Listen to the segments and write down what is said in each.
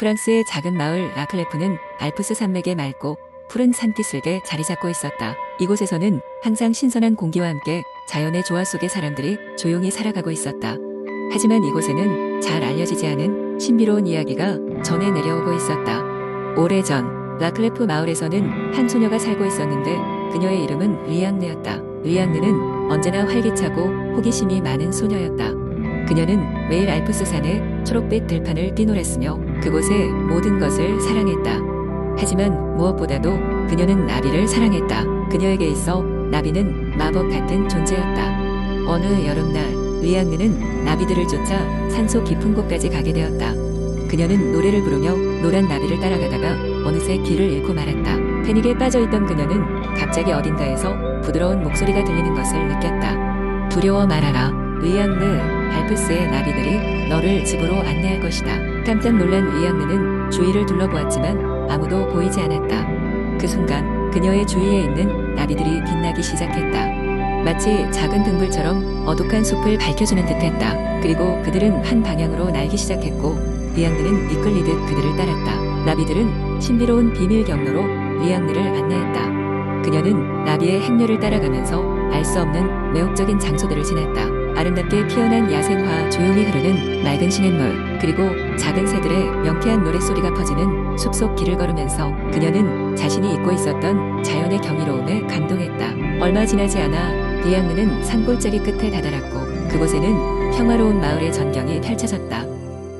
프랑스의 작은 마을 라클레프는 알프스 산맥의 맑고 푸른 산기슭에 자리 잡고 있었다. 이곳에서는 항상 신선한 공기와 함께 자연의 조화 속에 사람들이 조용히 살아가고 있었다. 하지만 이곳에는 잘 알려지지 않은 신비로운 이야기가 전해 내려오고 있었다. 오래전 라클레프 마을에서는 한 소녀가 살고 있었는데 그녀의 이름은 리앙느였다. 리앙느는 언제나 활기차고 호기심이 많은 소녀였다. 그녀는 매일 알프스 산의 초록빛 들판을 뛰놀았으며 그곳의 모든 것을 사랑했다. 하지만 무엇보다도 그녀는 나비를 사랑했다. 그녀에게 있어 나비는 마법 같은 존재였다. 어느 여름날 리앙느는 나비들을 쫓아 산속 깊은 곳까지 가게 되었다. 그녀는 노래를 부르며 노란 나비를 따라가다가 어느새 길을 잃고 말았다. 패닉에 빠져있던 그녀는 갑자기 어딘가에서 부드러운 목소리가 들리는 것을 느꼈다. 두려워 말아라. 리앙느, 알프스의 나비들이 너를 집으로 안내할 것이다. 깜짝 놀란 리앙느는 주위를 둘러보았지만 아무도 보이지 않았다. 그 순간 그녀의 주위에 있는 나비들이 빛나기 시작했다. 마치 작은 등불처럼 어둑한 숲을 밝혀주는 듯했다. 그리고 그들은 한 방향으로 날기 시작했고 리앙느는 이끌리듯 그들을 따랐다. 나비들은 신비로운 비밀 경로로 리앙느를 안내했다. 그녀는 나비의 행렬을 따라가면서 알 수 없는 매혹적인 장소들을 지났다. 아름답게 피어난 야생화, 조용히 흐르는 맑은 시냇물, 그리고 작은 새들의 명쾌한 노랫소리가 퍼지는 숲속 길을 걸으면서 그녀는 자신이 잊고 있었던 자연의 경이로움에 감동했다. 얼마 지나지 않아 리앙느는 산골짜기 끝에 다다랐고 그곳에는 평화로운 마을의 전경이 펼쳐졌다.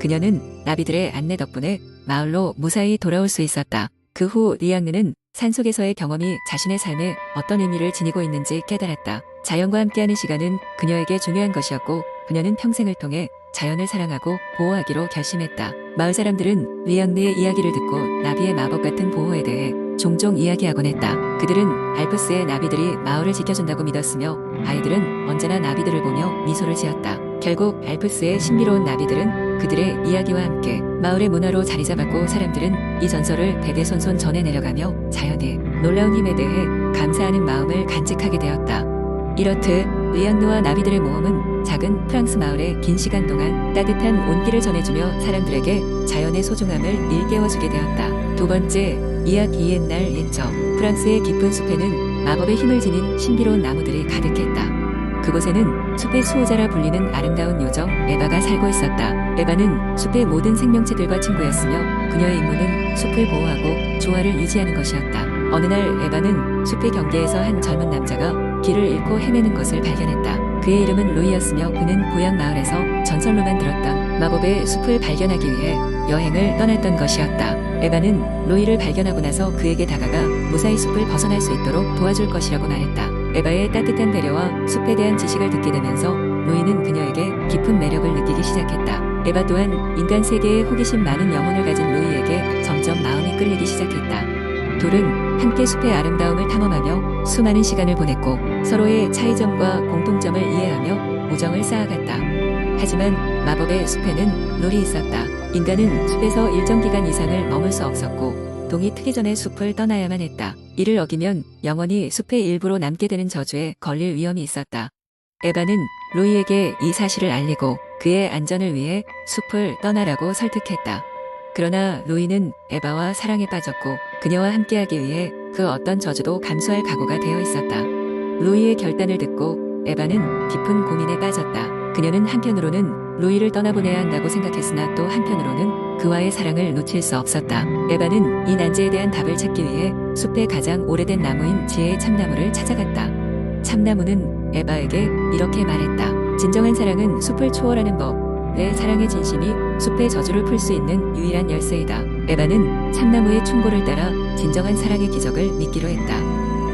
그녀는 나비들의 안내 덕분에 마을로 무사히 돌아올 수 있었다. 그 후 리앙느는 산속에서의 경험이 자신의 삶에 어떤 의미를 지니고 있는지 깨달았다. 자연과 함께하는 시간은 그녀에게 중요한 것이었고 그녀는 평생을 통해 자연을 사랑하고 보호하기로 결심했다. 마을 사람들은 리앙느의 이야기를 듣고 나비의 마법 같은 보호에 대해 종종 이야기하곤 했다. 그들은 알프스의 나비들이 마을을 지켜준다고 믿었으며 아이들은 언제나 나비들을 보며 미소를 지었다. 결국 알프스의 신비로운 나비들은 그들의 이야기와 함께 마을의 문화로 자리 잡았고 사람들은 이 전설을 대대손손 전해 내려가며 자연의 놀라운 힘에 대해 감사하는 마음을 간직하게 되었다. 이렇듯 리앙느와 나비들의 모험은 작은 프랑스 마을에 긴 시간 동안 따뜻한 온기를 전해주며 사람들에게 자연의 소중함을 일깨워주게 되었다. 두 번째, 이야기 옛날 옛적 프랑스의 깊은 숲에는 마법의 힘을 지닌 신비로운 나무들이 가득했다. 그곳에는 숲의 수호자라 불리는 아름다운 요정 에바가 살고 있었다. 에바는 숲의 모든 생명체들과 친구였으며 그녀의 임무는 숲을 보호하고 조화를 유지하는 것이었다. 어느 날 에바는 숲의 경계에서 한 젊은 남자가 길을 잃고 헤매는 것을 발견했다. 그의 이름은 로이였으며 그는 고향 마을에서 전설로만 들었던 마법의 숲을 발견하기 위해 여행을 떠났던 것이었다. 에바는 로이를 발견하고 나서 그에게 다가가 무사히 숲을 벗어날 수 있도록 도와줄 것이라고 말했다. 에바의 따뜻한 배려와 숲에 대한 지식을 듣게 되면서 로이는 그녀에게 깊은 매력을 느끼기 시작했다. 에바 또한 인간 세계에 호기심 많은 영혼을 가진 로이에게 점점 마음이 끌리기 시작했다. 둘은 함께 숲의 아름다움을 탐험하며 수많은 시간을 보냈고 서로의 차이점과 공통점을 이해하며 우정을 쌓아갔다. 하지만 마법의 숲에는 룰이 있었다. 인간은 숲에서 일정 기간 이상을 머물 수 없었고 동이 트기 전에 숲을 떠나야만 했다. 이를 어기면 영원히 숲의 일부로 남게 되는 저주에 걸릴 위험이 있었다. 에바는 로이에게 이 사실을 알리고 그의 안전을 위해 숲을 떠나라고 설득했다. 그러나 로이는 에바와 사랑에 빠졌고 그녀와 함께하기 위해 그 어떤 저주도 감수할 각오가 되어 있었다. 로이의 결단을 듣고 에바는 깊은 고민에 빠졌다. 그녀는 한편으로는 로이를 떠나보내야 한다고 생각했으나 또 한편으로는 그와의 사랑을 놓칠 수 없었다. 에바는 이 난제에 대한 답을 찾기 위해 숲의 가장 오래된 나무인 지혜의 참나무를 찾아갔다. 참나무는 에바에게 이렇게 말했다. 진정한 사랑은 숲을 초월하는 법. 내 사랑의 진심이 숲의 저주를 풀 수 있는 유일한 열쇠이다. 에바는 참나무의 충고를 따라 진정한 사랑의 기적을 믿기로 했다.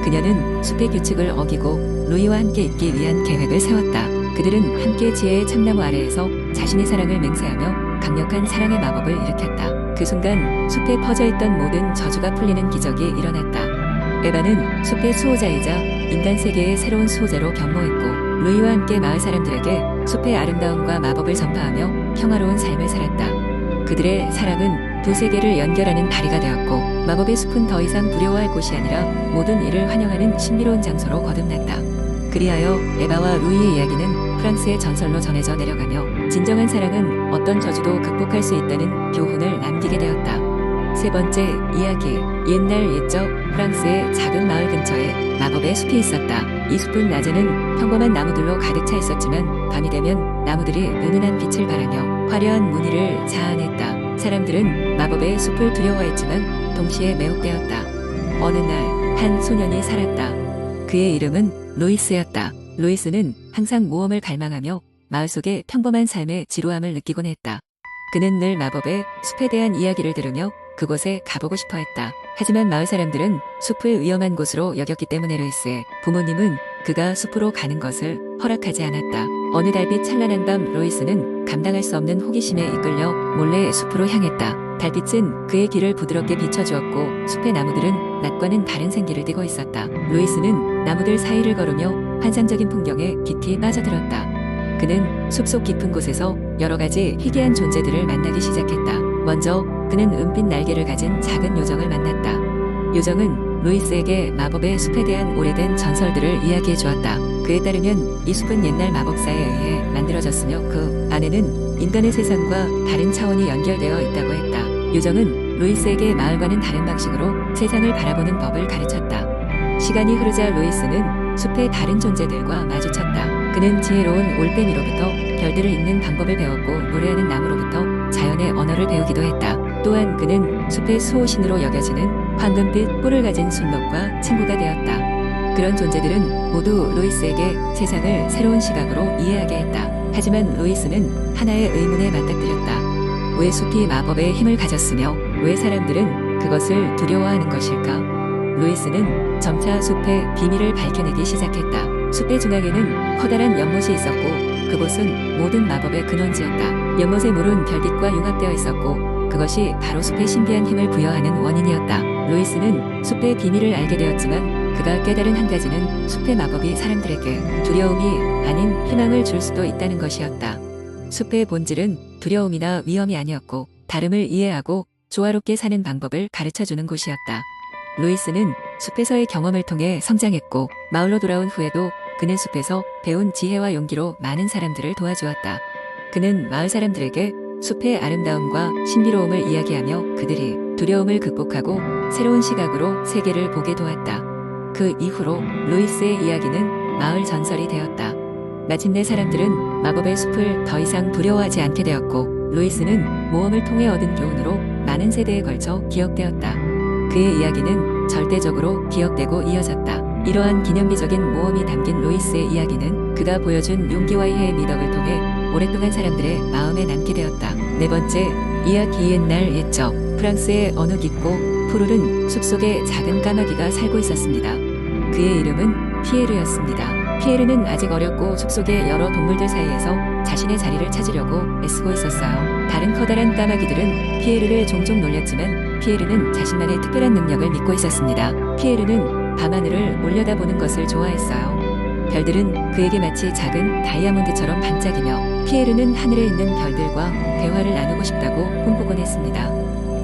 그녀는 숲의 규칙을 어기고 로이와 함께 있기 위한 계획을 세웠다. 그들은 함께 지혜의 참나무 아래에서 자신의 사랑을 맹세하며 강력한 사랑의 마법을 일으켰다. 그 순간 숲에 퍼져있던 모든 저주가 풀리는 기적이 일어났다. 에바는 숲의 수호자이자 인간 세계의 새로운 수호자로 변모했고 로이와 함께 마을 사람들에게 숲의 아름다움과 마법을 전파하며 평화로운 삶을 살았다. 그들의 사랑은 두 세계를 연결하는 다리가 되었고 마법의 숲은 더 이상 두려워할 곳이 아니라 모든 이를 환영하는 신비로운 장소로 거듭났다. 그리하여 에바와 루이의 이야기는 프랑스의 전설로 전해져 내려가며 진정한 사랑은 어떤 저주도 극복할 수 있다는 교훈을 남기게 되었다. 세 번째 이야기. 옛날 옛적 프랑스의 작은 마을 근처에 마법의 숲이 있었다. 이 숲은 낮에는 평범한 나무들로 가득 차 있었지만 밤이 되면 나무들이 은은한 빛을 발하며 화려한 무늬를 자아냈다. 사람들은 마법의 숲을 두려워했지만 동시에 매혹되었다. 어느 날 한 소년이 살았다. 그의 이름은 루이스였다. 루이스는 항상 모험을 갈망하며 마을 속의 평범한 삶의 지루함을 느끼곤 했다. 그는 늘 마법의 숲에 대한 이야기를 들으며 그곳에 가보고 싶어 했다. 하지만 마을 사람들은 숲을 위험한 곳으로 여겼기 때문에 루이스의 부모님은 그가 숲으로 가는 것을 허락하지 않았다. 어느 달빛 찬란한 밤 루이스는 감당할 수 없는 호기심에 이끌려 몰래 숲으로 향했다. 달빛은 그의 길을 부드럽게 비춰주었고 숲의 나무들은 낮과는 다른 생기를 띠고 있었다. 루이스는 나무들 사이를 걸으며 환상적인 풍경에 깊이 빠져들었다. 그는 숲속 깊은 곳에서 여러 가지 희귀한 존재들을 만나기 시작했다. 먼저 그는 은빛 날개를 가진 작은 요정을 만났다. 요정은 루이스에게 마법의 숲에 대한 오래된 전설들을 이야기해 주었다. 그에 따르면 이 숲은 옛날 마법사에 의해 만들어졌으며 그 안에는 인간의 세상과 다른 차원이 연결되어 있다고 했다. 요정은 루이스에게 마을과는 다른 방식으로 세상을 바라보는 법을 가르쳤다. 시간이 흐르자 루이스는 숲의 다른 존재들과 마주쳤다. 그는 지혜로운 올빼미로부터 별들을 읽는 방법을 배웠고 노래하는 나무로부터 자연의 언어를 배우기도 했다. 또한 그는 숲의 수호신으로 여겨지는 황금빛 뿔을 가진 순록과 친구가 되었다. 그런 존재들은 모두 루이스에게 세상을 새로운 시각으로 이해하게 했다. 하지만 루이스는 하나의 의문에 맞닥뜨렸다. 왜 숲이 마법의 힘을 가졌으며 왜 사람들은 그것을 두려워하는 것일까? 루이스는 점차 숲의 비밀을 밝혀내기 시작했다. 숲의 중앙에는 커다란 연못이 있었고 그곳은 모든 마법의 근원지였다. 연못의 물은 별빛과 융합되어 있었고 그것이 바로 숲의 신비한 힘을 부여하는 원인이었다. 루이스는 숲의 비밀을 알게 되었지만 그가 깨달은 한 가지는 숲의 마법이 사람들에게 두려움이 아닌 희망을 줄 수도 있다는 것이었다. 숲의 본질은 두려움이나 위험이 아니었고 다름을 이해하고 조화롭게 사는 방법을 가르쳐주는 곳이었다. 루이스는 숲에서의 경험을 통해 성장했고 마을로 돌아온 후에도 그는 숲에서 배운 지혜와 용기로 많은 사람들을 도와주었다. 그는 마을 사람들에게 숲의 아름다움과 신비로움을 이야기하며 그들이 두려움을 극복하고 새로운 시각으로 세계를 보게 도왔다. 그 이후로 루이스의 이야기는 마을 전설이 되었다. 마침내 사람들은 마법의 숲을 더 이상 두려워하지 않게 되었고 루이스는 모험을 통해 얻은 교훈으로 많은 세대에 걸쳐 기억되었다. 그의 이야기는 절대적으로 기억되고 이어졌다. 이러한 기념비적인 모험이 담긴 루이스의 이야기는 그가 보여준 용기와 이해의 미덕을 통해 오랫동안 사람들의 마음에 남게 되었다. 네 번째 이야기. 옛날 옛적 프랑스의 어느 깊고 푸르른 숲속에 작은 까마귀가 살고 있었습니다. 그의 이름은 피에르였습니다. 피에르는 아직 어렸고 숲속의 여러 동물들 사이에서 자신의 자리를 찾으려고 애쓰고 있었어요. 다른 커다란 까마귀들은 피에르를 종종 놀렸지만 피에르는 자신만의 특별한 능력을 믿고 있었습니다. 피에르는 밤하늘을 올려다보는 것을 좋아했어요. 별들은 그에게 마치 작은 다이아몬드처럼 반짝이며 피에르는 하늘에 있는 별들과 대화를 나누고 싶다고 꿈꾸곤 했습니다.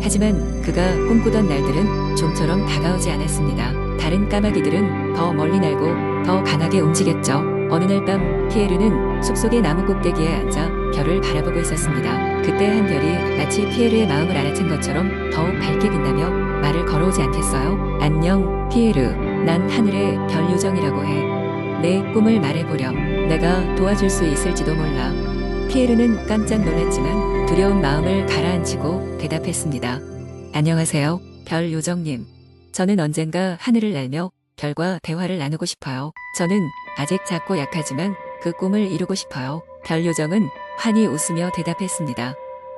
하지만 그가 꿈꾸던 날들은 좀처럼 다가오지 않았습니다. 다른 까마귀들은 더 멀리 날고 더 강하게 움직였죠. 어느 날 밤 피에르는 숲속의 나무 꼭대기에 앉아 별을 바라보고 있었습니다. 그때 한 별이 마치 피에르의 마음을 알아챈 것처럼 더욱 밝게 빛나며 말을 걸어오지 않겠어요? 안녕 피에르, 난 하늘의 별 요정이라고 해. 내 꿈을 말해보렴. 내가 도와줄 수 있을지도 몰라. 피에르는 깜짝 놀랐지만 두려운 마음을 가라앉히고 대답했습니다. 안녕하세요, 별 요정님. 저는 언젠가 하늘을 날며 별과 대화를 나누고 싶어요. 저는 아직 작고 약하지만 그 꿈을 이루고 싶어요. 별 요정은 환히 웃으며 대답했습니다.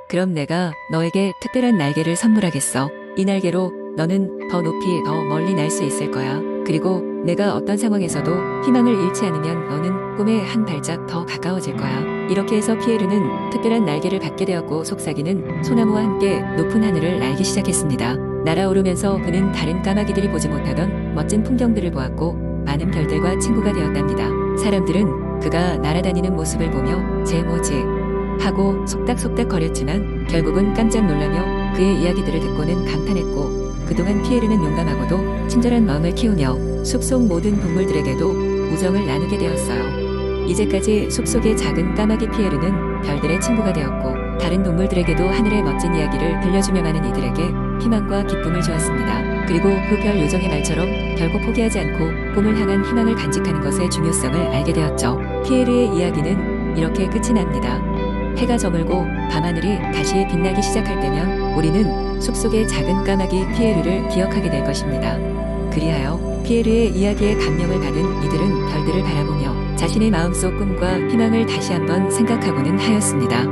그럼 내가 너에게 특별한 날개를 선물하겠어. 이 날개로 너는 더 높이 더 멀리 날 수 있을 거야. 그리고 내가 어떤 상황에서도 희망을 잃지 않으면 너는 꿈에 한 발짝 더 가까워질 거야. 이렇게 해서 피에르는 특별한 날개를 받게 되었고 속삭이는 소나무와 함께 높은 하늘을 날기 시작했습니다. 날아오르면서 그는 다른 까마귀들이 보지 못하던 멋진 풍경들을 보았고 많은 별들과 친구가 되었답니다. 사람들은 그가 날아다니는 모습을 보며 쟤 뭐지? 하고 속닥속닥 거렸지만 결국은 깜짝 놀라며 그의 이야기들을 듣고는 감탄했고 그동안 피에르는 용감하고도 친절한 마음을 키우며 숲속 모든 동물들에게도 우정을 나누게 되었어요. 이제까지 숲속의 작은 까마귀 피에르는 별들의 친구가 되었고 다른 동물들에게도 하늘의 멋진 이야기를 들려주며 가는 이들에게 희망과 기쁨을 주었습니다. 그리고 그 별 요정의 말처럼 결코 포기하지 않고 꿈을 향한 희망을 간직하는 것의 중요성을 알게 되었죠. 피에르의 이야기는 이렇게 끝이 납니다. 해가 저물고 밤하늘이 다시 빛나기 시작할 때면 우리는 숲속의 작은 까마귀 피에르를 기억하게 될 것입니다. 그리하여 피에르의 이야기에 감명을 받은 이들은 별들을 바라보며 자신의 마음속 꿈과 희망을 다시 한번 생각하고는 하였습니다.